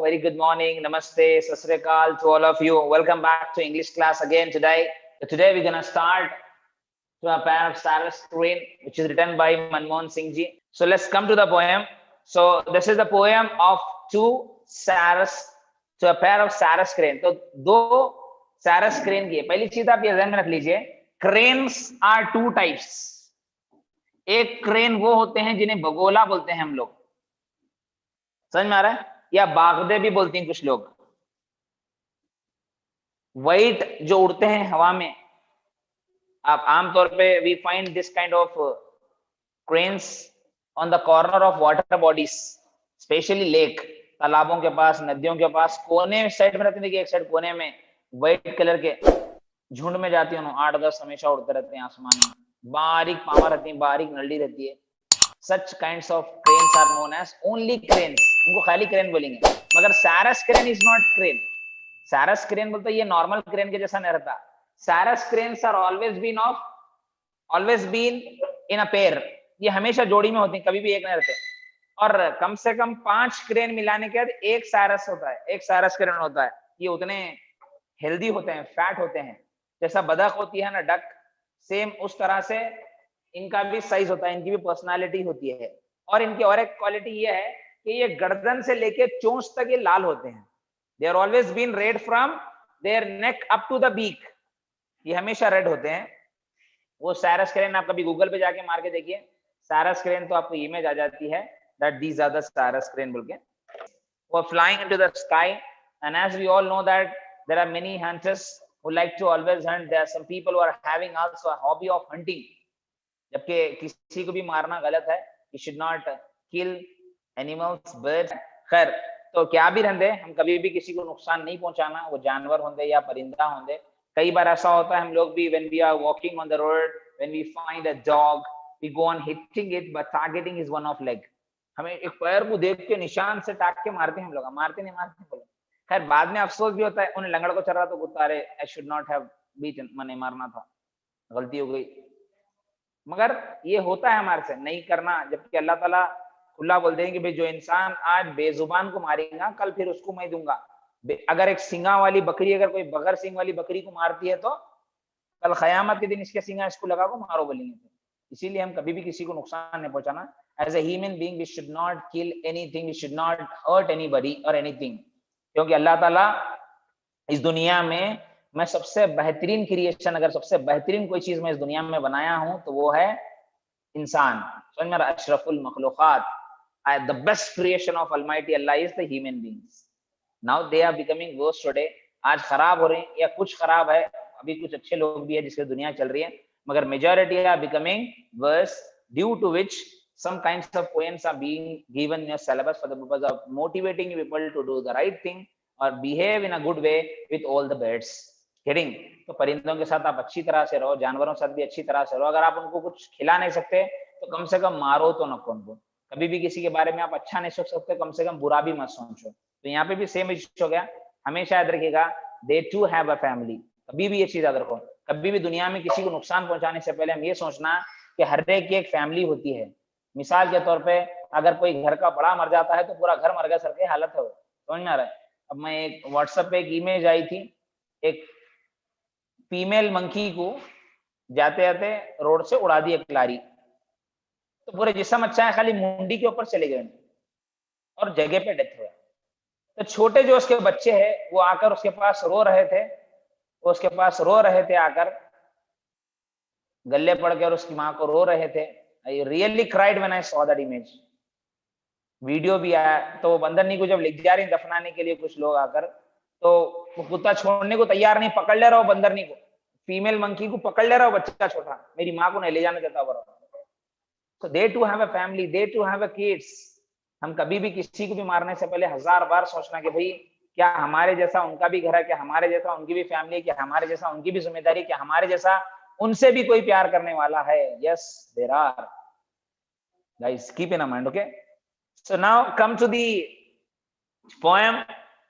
very good morning, namaste, sat sri akal to all of you. Welcome back to English class again today. Today we're gonna start to a pair of Sarah Screen, which is written by Manmohan Singh ji. So let's come to the poem. So this is the poem of two Sarahs to a pair of Sarah Screen. तो दो Sarah Screen की पहली चीज आप ये ध्यान में रख लीजिए, cranes are two types. एक क्रेन वो होते हैं जिन्हें बगोला बोलते हैं हम लोग, समझ में आ रहा है, या बागदे भी बोलते हैं कुछ लोग। वाइट जो उड़ते हैं हवा में, आप आमतौर पे we find this kind of cranes on the corner of water bodies, especially lake, तालाबों के पास, नदियों के पास, कोने साइड में रहते हैं। देखिए एक साइड कोने में व्हाइट कलर के झुंड में जाती है, 8-10 हमेशा उड़ते रहते हैं आसमान में, बारीक पावा रहती है, बारीक नली रहती है। Such kinds of cranes are known as only cranes. उनको खाली क्रेन बोलेंगे, मगर sarus crane is not crane. Sarus crane बोलते ये नॉर्मल क्रेन के जैसा नहीं रहता। Sarus cranes are always been in a pair, ये हमेशा जोड़ी में होती है, कभी भी एक नहीं रहते। और कम से कम 5 क्रेन मिलाने के बाद एक सारस होता है, एक सारस क्रेन होता है। ये उतने हेल्दी होते हैं, फैट होते हैं, जैसा बदक होती है ना डक, सेम उस तरह से इनका भी साइज होता है, इनकी भी पर्सनालिटी होती है। और इनकी और एक क्वालिटी ये है कि ये गर्दन से लेके चोंच तक ये लाल होते हैं। They are always been red from their neck up to the beak, ये हमेशा रेड होते हैं। वो सारस क्रेन आप कभी गूगल पे जाके मार के देखिए, सारस क्रेन तो आपको इमेज आ जाती है that these are the sarus crane बोल के। वो flying into the sky, and as we all know that there are many hunters who like to always hunt. There are some people who are having also a hobby of hunting, जबकि किसी को भी मारना गलत है। You should not kill animals, birds. खैर, तो क्या भी रहते, हम कभी भी किसी को नुकसान नहीं पहुंचाना, वो जानवर होंगे या परिंदा होंगे। कई बार ऐसा होता है हम लोग भी, when we are walking on the road, when we find a dog, we go on hitting it, but targeting is one of leg. हमें एक पैर को देख के निशान से टाक के मारते हैं हम लोग, मारते नहीं बोले। खैर बाद में अफसोस भी होता है, उन लंगड़ को चल रहा तो कुत्ता, अरे I should not have beaten, मैंने मारना था, गलती हो गई। मगर ये होता है हमारे से, नहीं करना। जबकि अल्लाह ताला खुला बोल देंगे भाई जो इंसान आज बेजुबान को मारेगा, कल फिर उसको मैं दूंगा। अगर एक सिंगा वाली बकरी, अगर कोई बगैर सिंग वाली बकरी को मारती है तो कल क़यामत के दिन इसके सिंगा इसको लगा को मारो बोलेंगे। इसीलिए हम कभी भी किसी को नुकसान नहीं पहुंचाना। As a human being we should not kill anything, we should not hurt anybody और एनीथिंग, क्योंकि अल्लाह ताला इस दुनिया में, मैं सबसे बेहतरीन क्रिएशन, अगर सबसे बेहतरीन कोई चीज मैं इस दुनिया में बनाया हूं तो वो है इंसान। समझ में, अशरफुल मखलूकात, the best creation of almighty Allah is the human beings. Now they are becoming worse today, आज खराब हो रहे हैं या कुछ खराब है, अभी कुछ अच्छे लोग भी है जिससे दुनिया चल रही है, मगर majority are becoming worse, due to which some kinds of poems are being given in your syllabus for the purpose of motivating people to do the right thing or behave in a good way with all the birds. Getting? तो परिंदों के साथ आप अच्छी तरह से रहो, जानवरों के साथ भी अच्छी तरह से रहो। अगर आप उनको कुछ खिला नहीं सकते तो कम से कम मारो तो नको उनको। कभी भी किसी के बारे में आप अच्छा नहीं सोच सकते, कम से कम बुरा भी मत सोचो। तो यहाँ पे भी सेम इश्यू हो गया। हमेशा याद रखिएगा, they too have a family. कभी भी ये चीज याद रखो, कभी भी दुनिया में किसी को नुकसान पहुंचाने से पहले हम ये सोचना कि हर एक की एक फैमिली होती है। मिसाल के तौर पे अगर कोई घर का बड़ा मर जाता है तो पूरा घर मर गया सर की हालत है, समझ में आ रहा है। अब मैं एक व्हाट्सएप पे एक इमेज आई थी, एक फीमेल मंकी को जाते जाते रोड से उड़ा दी एक लारी, तो पूरे जिस्म अच्छा है, खाली मुंडी के ऊपर चले गए और जगह पे डेथ हुआ। तो छोटे जो उसके बच्चे हैं वो आकर उसके पास रो रहे थे, आकर गले पड़ के और उसकी माँ को रो रहे थे। I really cried when I saw that image. Video भी आया। तो वो बंदरनी को जब ले जा रही दफनाने के लिए कुछ लोग आकर, तो वो कुत्ता छोड़ने को तैयार नहीं, पकड़ ले रहा हो बंदरनी को, फीमेल मंकी को पकड़ ले रहा हो, बच्चा छोटा, मेरी माँ को नहीं ले जाने देता बड़ा। So they too have a family, they too have a kids. हम कभी भी किसी को भी मारने से पहले 1000 बार सोचना कि भाई क्या हमारे जैसा उनका भी घर है, क्या हमारे जैसा उनकी भी फैमिली है, क्या हमारे जैसा उनकी भी जिम्मेदारी, क्या हमारे जैसा उनसे भी कोई प्यार करने वाला है। Yes, there are. Guys, keep in mind, okay? So now come to the poem.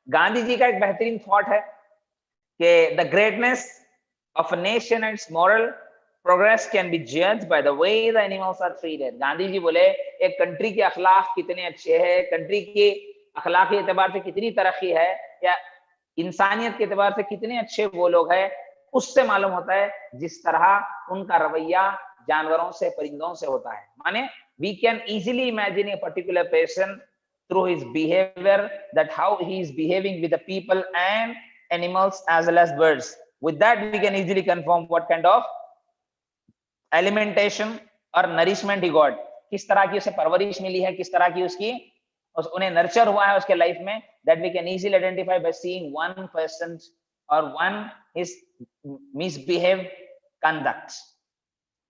Gandhi ji का एक बेहतरीन थॉट है कि the greatness of a nation and its moral progress can be judged by the way the animals are treated. Gandhi ji बोले एक country के अखलाक कितने अच्छे हैं, कंट्री की अखलाकी एतबार से कितनी तरक्की है या इंसानियत के एतबार से कितने अच्छे वो लोग हैं, उससे मालूम होता है जिस तरह उनका रवैया जानवरों से, परिंदों से होता है। माने we can easily imagine a particular person through his behavior, that how he is behaving with the people and animals as well as birds. With that we can easily confirm what kind of alimentation और nourishment he got, किस तरह की उसे परवरिश मिली है, किस तरह की उसकी उन्हें नर्चर हुआ है उसके लाइफ में, that we can easily identify by seeing one person or one his misbehave conduct.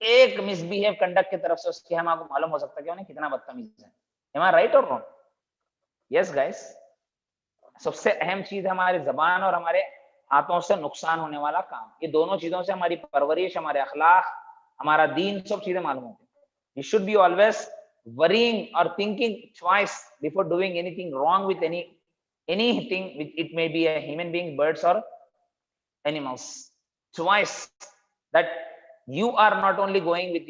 एक मिसबिहेव कंडक्ट की तरफ से उसके हम आपको मालूम हो सकता है कि उन्हें कितना बदतमीज है। Am I right or wrong? Yes guys. सबसे अहम चीज हमारे जबान और हमारे हाथों से नुकसान होने वाला काम, ये दोनों चीजों से हमारी परवरिश, हमारे अखलाक, हमारा दीन, सब चीजें मालूम होती है। You should be always worrying or thinking twice before doing anything wrong with anything, it may be a human being, birds or animals. Twice, that you are not only going with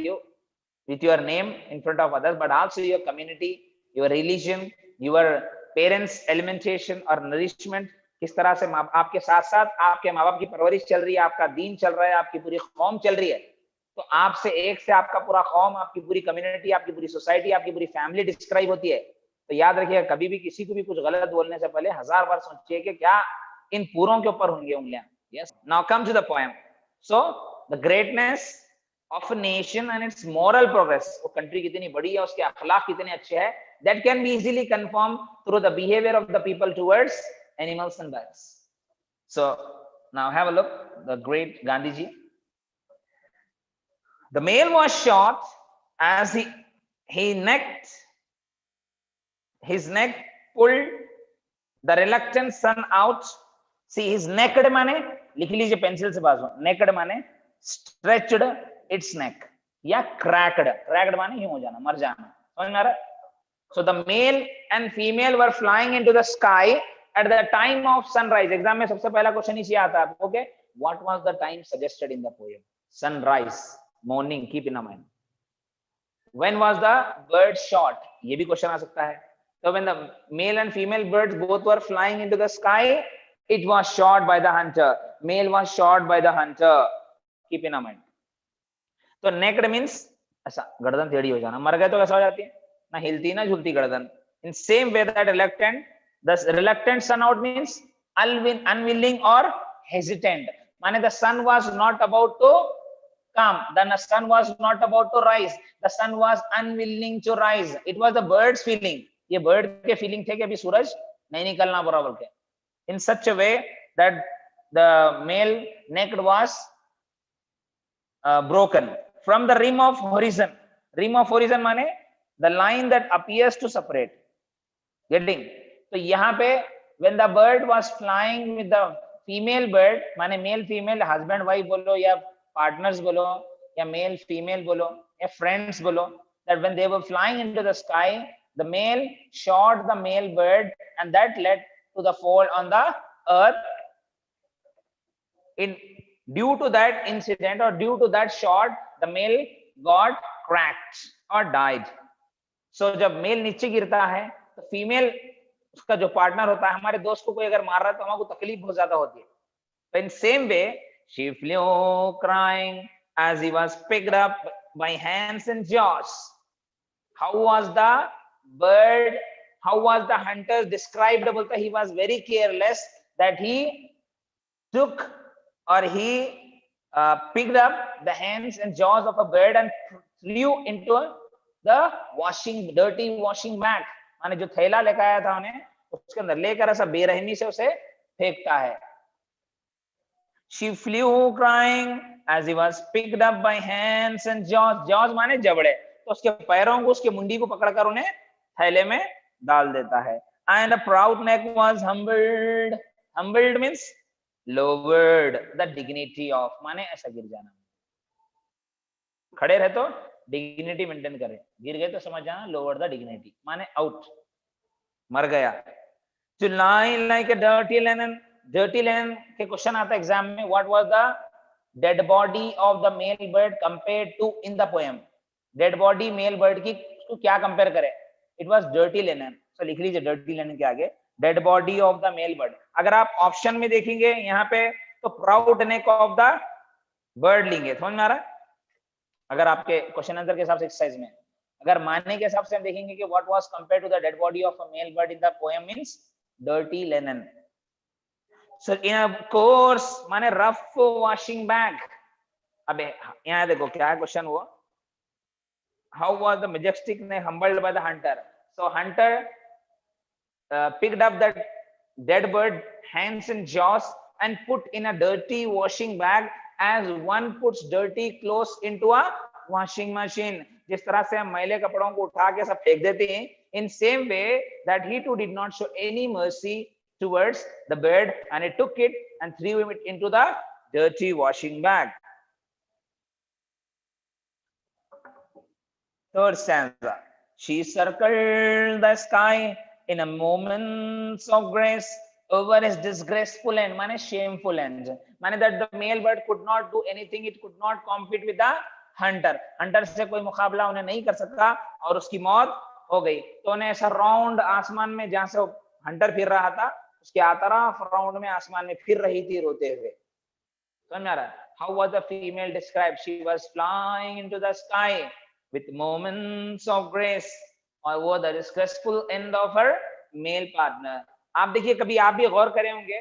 your name in front of others, but also your community, your religion, your parents alimentation और nourishment, किस तरह से आपके साथ साथ आपके माँ बाप की परवरिश चल रही है, आपका दीन चल रहा है, आपकी पूरी कौम चल रही है, तो आपसे एक से आपका पूरा कौम, आपकी पूरी कम्युनिटी, आपकी पूरी सोसाइटी, आपकी पूरी फैमिली डिस्क्राइब होती है। तो याद रखिएगा, कभी भी किसी को भी कुछ गलत बोलने से पहले 1000 बार सोचिए कि क्या इन पूरों के ऊपर होंगे उंगलियां। Yes, now come to the poem. So the greatness of a nation and its moral progress, वो कंट्री कितनी बड़ी है, उसके अखलाक कितने अच्छे हैं, that can be easily confirm through the behaviour of the people towards animals and birds. So now have a look the great Gandhi ji. The male was shot as his neck pulled the reluctant son out. See, his naked माने लिख लीजिए pencil से बाजू, naked माने stretched its neck या cracked माने यूं हो जाना, मर जाना, समझ में आ रहा है? So the male and female were flying into the sky at the time of sunrise. Exam में सबसे पहला क्वेश्चन इसी आता है आपको, okay? What was the time suggested in the poem? Sunrise, morning, keep in mind. When was the bird shot? ये भी question आ सकता है। So when the male and female birds both were flying into the sky, it was shot by the hunter. Male was shot by the hunter. Keep in mind. तो naked means ऐसा गर्दन टेढ़ी हो जाना, मर गए तो कैसा हो जाती है, ना हिलती ना झूलती गर्दन। In same way that the reluctant son out means unwilling or hesitant. माने the sun was not about to come, the sun was not about to rise, the sun was unwilling to rise. It was the bird's feeling, ये bird के feeling थे कि अभी सूरज नहीं निकलना पूरा बोल के। In such a way that the male neck was broken from the rim of horizon. Rim of horizon माने the line that appears to separate. Getting? तो यहाँ पे when the bird was flying with the female bird, माने male female, husband wife बोलो या partners बोलो या male female बोलो या friends बोलो, that when they were flying into the sky, the male shot the male bird and that led to the fall on the earth. Due to that incident or due to that shot, the male got cracked or died. So जब mail नीचे गिरता है तो female उसका जो partner होता है, हमारे दोस्त को कोई अगर मार रहा है तो हमको तकलीफ बहुत ज्यादा होती है। तो in same way she flew crying as he was picked up by hands and jaws. How was the bird, how was the hunter described? बोलता he was very careless that he took or he picked up the hands and jaws of a bird and threw into the dirty washing bag. माने जो थैला लेकर आया था उन्हें उसके अंदर लेकर ऐसा बेरहमी से उसे फेंकता है। She flew crying as he was picked up by hands and jaws. Jaws माने जबड़े, तो उसके पैरों को, उसके मुंडी को पकड़कर उन्हें थैले में डाल देता है। And a proud neck was humbled. Humbled means lowered, the dignity of, माने ऐसा गिर जाना। खड़े रहे तो डिग्निटी मेंटेन करें, गिर गए तो समझ जाना लोअर द डिग्निटी, माने आउट, मर गया। To lie like a dirty linen. Dirty linen के क्वेश्चन आता है एग्जाम में, what was the dead body of the male bird compared to in the poem? Dead body male bird की उसको क्या कंपेयर करें? It was dirty linen. So लिख लीजिए डर्टी लिनन के आगे dead body of the male bird. अगर आप ऑप्शन में देखेंगे यहाँ पे तो proud neck of the bird लेंगे, समझ में आ रहा है? अगर आपके क्वेश्चन आंसर के हिसाब से एक्सरसाइज में अगर मानने के हिसाब से हम देखेंगे कि what was compare to the dead body of a male bird in the poem means dirty linen. So in a coarse माने रफ वॉशिंग बैग। अब यहाँ देखो क्या है क्वेश्चन वो, हाउ वाज द मैजेस्टिक ने humbled by the hunter? So hunter picked up the dead bird hands and jaws and put in a dirty washing bag as one puts dirty clothes into a washing machine। जिस तरह से हम मैले कपड़ों को उठा के सब फेंक देते हैं, in same way that he too did not show any mercy towards the bird and he took it and threw it into the dirty washing bag। Third stanza, she circled the sky in a moment of grace over his disgraceful end, माने shameful end, माने that the male bird could not do anything, it could not compete with the hunter, hunter से कोई मुकाबला उन्हें नहीं कर सकता और उसकी मौत हो गई। तो उन्हें ऐसा राउंड आसमान में जहां से हंटर फिर रहा था उसके आतराफ राउंड में आसमान में फिर रही थी रोते हुए। समझ में आ रहा है? How was the female described? She was flying into the sky with moments of grace over the disgraceful end of her male partner। आप देखिए कभी आप भी गौर करे होंगे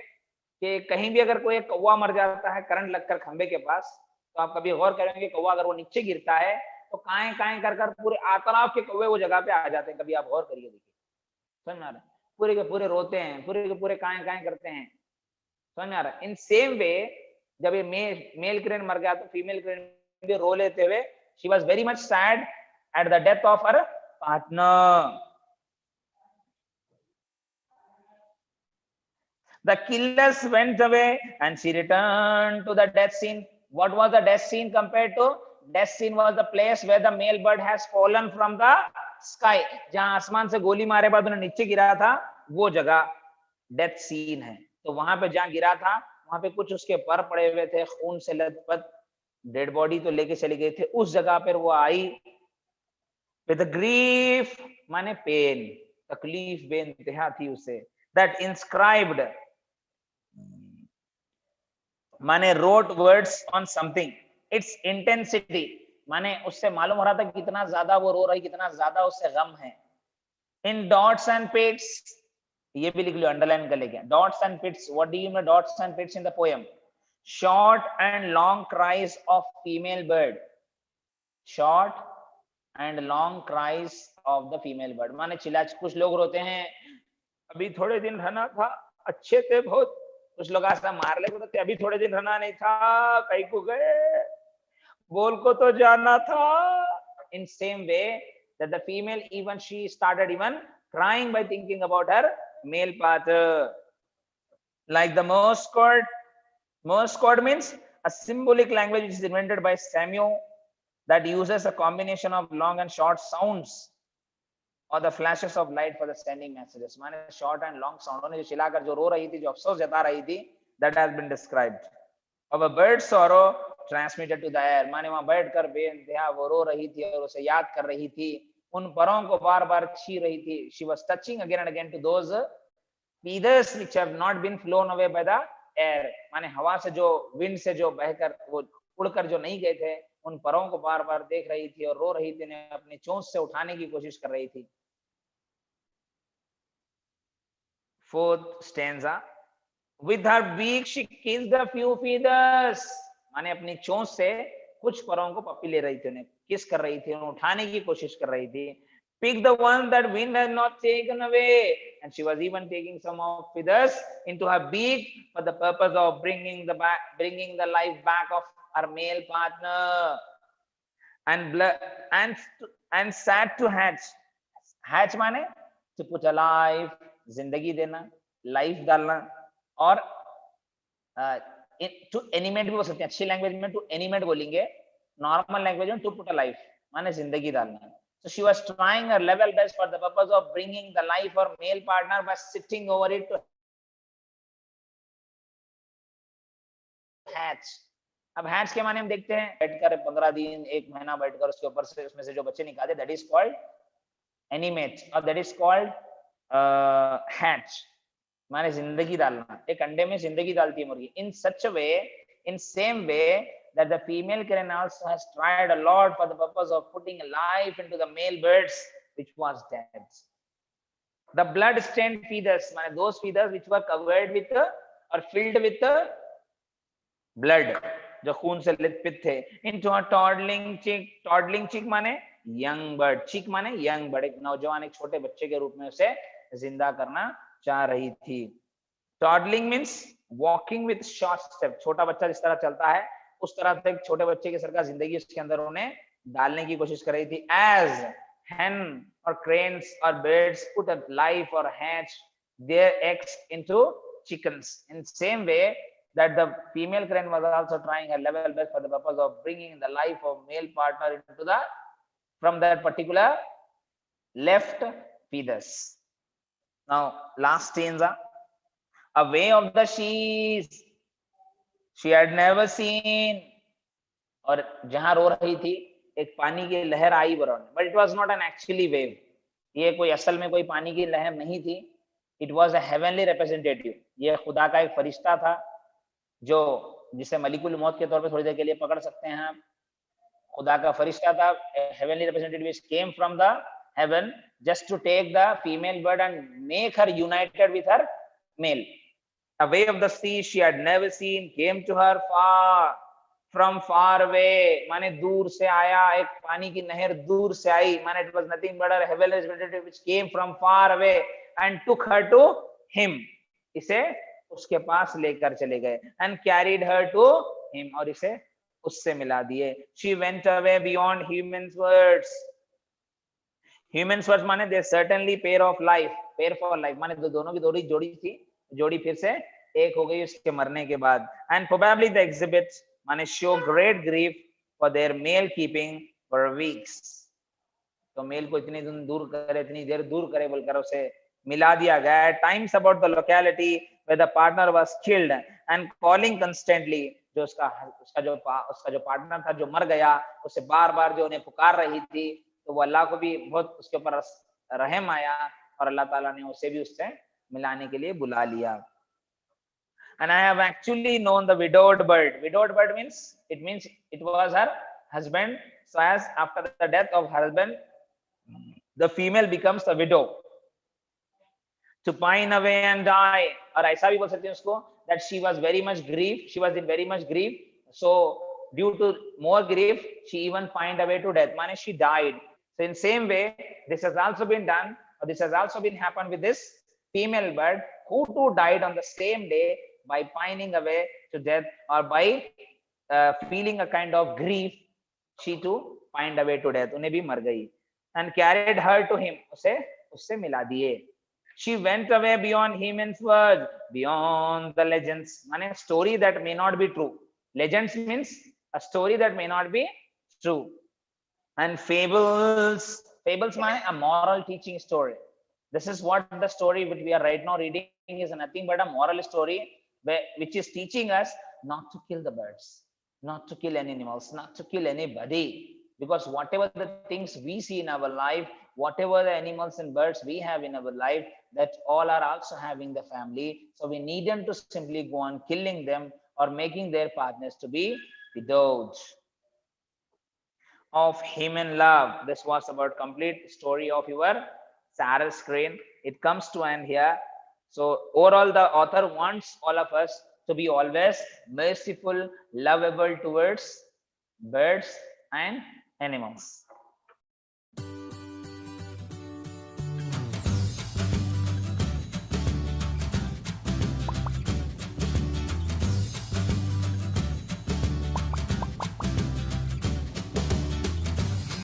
कि कहीं भी अगर कोई कौवा मर जाता है करंट लगकर खंबे के पास, तो आप कभी गौर करेंगे कौवा अगर वो नीचे गिरता है तो काएं काएं कर कर पूरे आतराफ के कौवे वो जगह पे आ जाते हैं। कभी आप गौर करिए, देखिए समझ में आ रहा है? पूरे के पूरे रोते हैं, पूरे के पूरे काएं काएं करते हैं। समझ में आ रहा है? इन सेम वे जब ये मेल क्रेन मर गया तो फीमेल क्रेन भी रो लेते हुए, she was very much sad at the death of her partner। The killers went away and she returned to the death scene। What was the death scene compared to? Death scene was the place where the male bird has fallen from the sky। जहां आसमान से गोली मारे बाद उन्हें नीचे गिरा था वो जगह डेथ सीन है। तो वहां पे जहां गिरा था वहां पे कुछ उसके पर पड़े हुए थे, खून से लथपथ, डेड बॉडी तो लेके चले गए थे, उस जगह पर वो आई विद ग्रीफ माने पेन, तकलीफ बेइंतहा थी उसे। दैट इंस्क्राइब्ड माने wrote words on something, its intensity माने उससे मालूम हो रहा था कितना ज्यादा वो रो रही, कितना ज्यादा उससे गम है। इन डॉट्स एंड पिट्स, ये भी लिख लो, अंडरलाइन कर लेंगे। Dots and pits, what do you mean dots and pits in the poem? Short and long cries of female bird, short and long cries of the female bird माने चिल्ला, कुछ लोग रोते हैं अभी थोड़े दिन रहना था, अच्छे थे बहुत, कुछ लोग ऐसा मार ले तो अभी थोड़े दिन रहना नहीं था, कहीं को गए, बोल को तो जाना था। In same way that the female even she started even crying by thinking about her male partner। Like the Morse code, Morse code means a symbolic language which is invented by Samuel that uses a combination of long and short sounds or the flashes of light for the sending messages। माने short and long sound ने जो चिल्लाकर जो रो रही थी, जो अफसोस जता रही थी, that has been described। of a bird's sorrow transmitted to the air माने वहां बैठकर बेइंतहा वो रो रही थी और उसे याद कर रही थी, उन परों को बार बार छी रही थी। she was touching again and again to those feathers which have not been flown away by the air माने हवा से जो, विंड से जो बहकर वो उड़कर जो नहीं गए थे, उन परों को बार बार देख रही थी और रो रही थी, उन्हें अपनी चोंच से उठाने की कोशिश कर रही थी। Fourth stanza, with her beak she kissed a few feathers माने अपनी चोंच से कुछ परों को पप्पी ले रही थी, उन्हें किस कर रही थी, उन्हें उठाने की कोशिश कर रही थी। pick the one that wind has not taken away and she was even taking some of feathers into her beak for the purpose of bringing the life back of her male partner। and sad to hatch माने to put alive, जिंदगी देना, life डालना, और to animate भी बोल सकते हैं, अच्छी लैंग्वेज में टू एनिमेट बोलेंगे, नॉर्मल लैंग्वेज में टू पुट अ लाइफ माने जिंदगी डालना। So she was trying her level best for the purpose of bringing the life of male partner by sitting over it to hatch। अब hatch के माने हम देखते हैं बैठकर 15 दिन 1 महीना बैठकर उसके ऊपर से उसमें से जो बच्चे निकाले, that is called animate, or that is called hatch. माने जिंदगी डालना, एक अंडे में जिंदगी डालती है मुर्गी. In such a way, in same way that the female crane also has tried a lot for the purpose of putting life into the male birds which was dead. The blood stained feathers, माने those feathers which were covered with or filled with blood, जो खून से लिपट थे, into a toddling chick. Toddling chick माने young bird, chick माने young bird, एक नौजवान, एक छोटे बच्चे के रूप में उसे जिंदा करना चाह रही थी. Toddling means walking with short step. छोटा बच्चा जिस तरह चलता है उस तरह से एक छोटे बच्चे के सर का जिंदगी उसके अंदर उन्हें डालने की कोशिश कर रही थी. As hen or cranes or birds put a life or hatch their eggs into chickens, in same way that the female crane was also trying her level best for the purpose of bringing the life of male partner into the from that particular left feathers. Now last stanza. Away of the seas she had never seen. और जहां रो रही थी एक पानी की लहर आई Baron, but it was not an actually wave. ये कोई असल में कोई पानी की लहर नहीं थी. It was a heavenly representative. ये खुदा का एक फरिश्ता था जो जिसे मलिकुल मौत के तौर पे थोड़ी देर के लिए पकड़ सकते हैं आप. खुदा का फरिश्ता था. Heavenly representative which came from the heaven just to take the female bird and make her united with her male. A wave of the sea she had never seen came to her far from far away. माने दूर से आया, एक पानी की नहर दूर से आई. माने it was nothing but a heavenly representative which came from far away and took her to him. इसे उसके पास लेकर चले गए. And carried her to him, और इसे उससे मिला दिए. She went away beyond human's words. Human's words माने they certainly pair of life, pair for life. माने दोनों की जोड़ी थी, जोड़ी फिर से एक हो गई उसके मरने के बाद. And probably the exhibits माने show great grief for their male keeping for weeks. तो मेल को इतनी देर दूर करे बोलकर उसे मिला दिया गया. Times about the locality where the partner was killed and calling constantly. जो उसका जो पार्टनर था जो मर गया, उसे बार बार जो उन्हें पुकार रही थी, तो वो अल्लाह को भी बहुत उसके ऊपर रहम आया और अल्लाह ताला ने उसे भी उससे मिलाने के लिए बुला लिया. And I have actually known the widowed bird. Widowed bird means it was her husband. So as after the death of her husband, the female becomes the widow. To pine away and die. और ऐसा भी बोल सकते हैं उसको that she was very much grief. She was in very much grief. So due to more grief, she even pined away to death. माने she died. So in same way, this has also been done, or this has also been happened with this female bird who too died on the same day by pining away to death, or by feeling a kind of grief. She too pined away to death. उन्हें भी मर गई. And carried her to him. उससे मिला दिए. She went away beyond human's words, beyond the legends. माने story that may not be true. Legends means a story that may not be true. And fables माने a moral teaching story. This is what the story which we are right now reading is nothing but a moral story which is teaching us not to kill the birds, not to kill any animals, not to kill anybody. Because whatever the things we see in our life, whatever the animals and birds we have in our life, that all are also having the family. So we need them to simply go on killing them or making their partners to be widowed. Of human love. This was about complete story of your Sarah's crane. It comes to end here. So overall, the author wants all of us to be always merciful, lovable towards birds and animals.